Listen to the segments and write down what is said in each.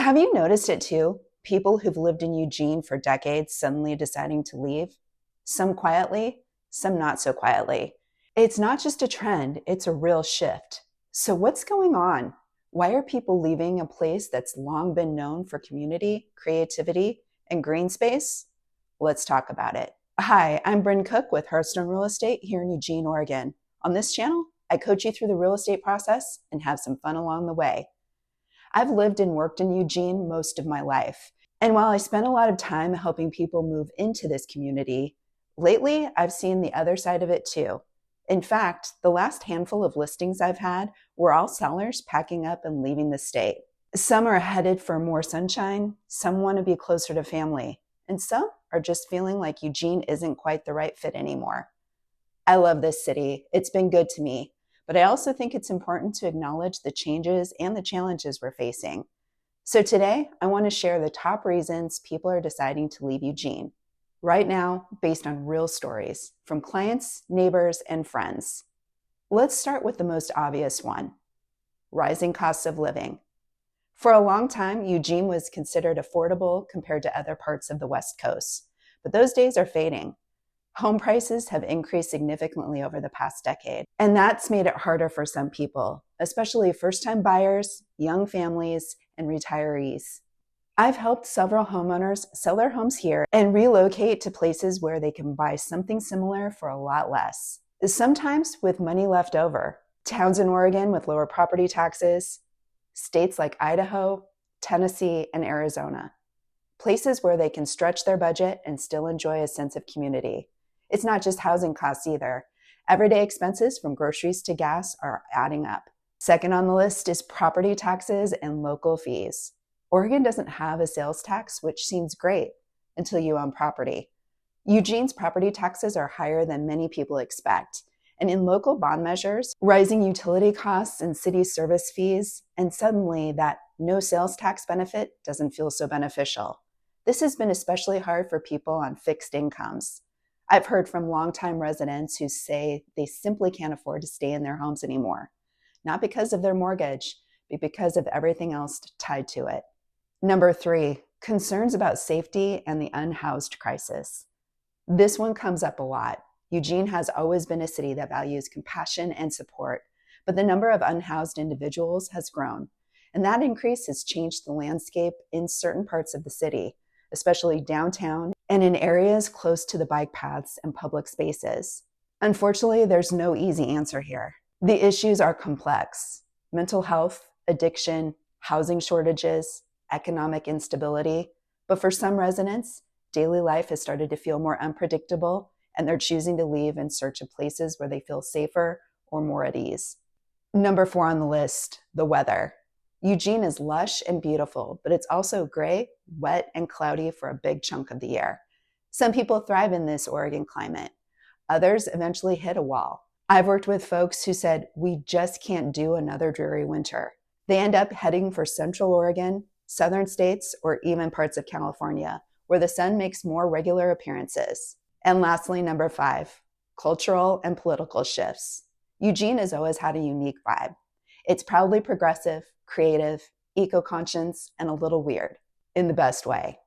Have you noticed it too? People who've lived in Eugene for decades suddenly deciding to leave? Some quietly, some not so quietly. It's not just a trend, it's a real shift. So, what's going on? Why are people leaving a place that's long been known for community, creativity, and green space? Let's talk about it. Hi, I'm Bryn Cook with Hearthstone Real Estate here in Eugene, Oregon. On this channel, I coach you through the real estate process and have some fun along the way. I've lived and worked in Eugene most of my life. And while I spent a lot of time helping people move into this community, lately I've seen the other side of it too. In fact, the last handful of listings I've had were all sellers packing up and leaving the state. Some are headed for more sunshine, some want to be closer to family, and some are just feeling like Eugene isn't quite the right fit anymore. I love this city. It's been good to me. But I also think it's important to acknowledge the changes and the challenges we're facing. So today, I want to share the top reasons people are deciding to leave Eugene. Right now, based on real stories from clients, neighbors, and friends. Let's start with the most obvious one: rising costs of living. For a long time, Eugene was considered affordable compared to other parts of the West Coast, but those days are fading. Home prices have increased significantly over the past decade, and that's made it harder for some people, especially first-time buyers, young families, and retirees. I've helped several homeowners sell their homes here and relocate to places where they can buy something similar for a lot less, sometimes with money left over. Towns in Oregon with lower property taxes, states like Idaho, Tennessee, and Arizona. Places where they can stretch their budget and still enjoy a sense of community. It's not just housing costs either. Everyday expenses from groceries to gas are adding up. Second on the list is property taxes and local fees. Oregon doesn't have a sales tax, which seems great until you own property. Eugene's property taxes are higher than many people expect. And in local bond measures, rising utility costs and city service fees, and suddenly that no sales tax benefit doesn't feel so beneficial. This has been especially hard for people on fixed incomes. I've heard from longtime residents who say they simply can't afford to stay in their homes anymore, not because of their mortgage, but because of everything else tied to it. Number 3, concerns about safety and the unhoused crisis. This one comes up a lot. Eugene has always been a city that values compassion and support, but the number of unhoused individuals has grown, and that increase has changed the landscape in certain parts of the city, especially downtown and in areas close to the bike paths and public spaces. Unfortunately, there's no easy answer here. The issues are complex: mental health, addiction, housing shortages, economic instability. But for some residents, daily life has started to feel more unpredictable, and they're choosing to leave in search of places where they feel safer or more at ease. Number 4 on the list, the weather. Eugene is lush and beautiful, but it's also gray, wet, and cloudy for a big chunk of the year. Some people thrive in this Oregon climate. Others eventually hit a wall. I've worked with folks who said, we just can't do another dreary winter. They end up heading for Central Oregon, southern states, or even parts of California, where the sun makes more regular appearances. And lastly, number 5, cultural and political shifts. Eugene has always had a unique vibe. It's proudly progressive, creative, eco-conscious, and a little weird, in the best way.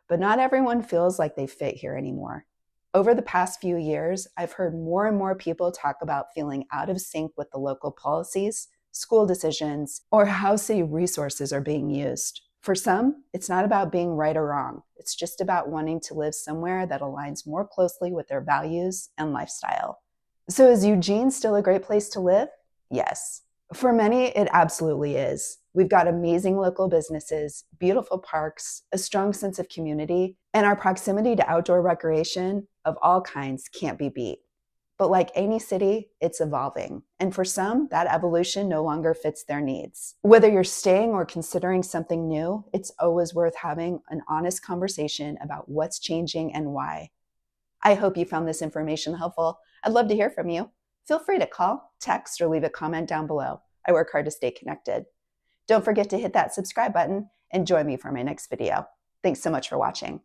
But not everyone feels like they fit here anymore. Over the past few years, I've heard more and more people talk about feeling out of sync with the local policies, school decisions, or how city resources are being used. For some, it's not about being right or wrong. It's just about wanting to live somewhere that aligns more closely with their values and lifestyle. So is Eugene still a great place to live? Yes. For many, it absolutely is. We've got amazing local businesses, beautiful parks, a strong sense of community, and our proximity to outdoor recreation of all kinds can't be beat. But like any city, it's evolving. And for some, that evolution no longer fits their needs. Whether you're staying or considering something new, it's always worth having an honest conversation about what's changing and why. I hope you found this information helpful. I'd love to hear from you. Feel free to call, text, or leave a comment down below. I work hard to stay connected. Don't forget to hit that subscribe button and join me for my next video. Thanks so much for watching.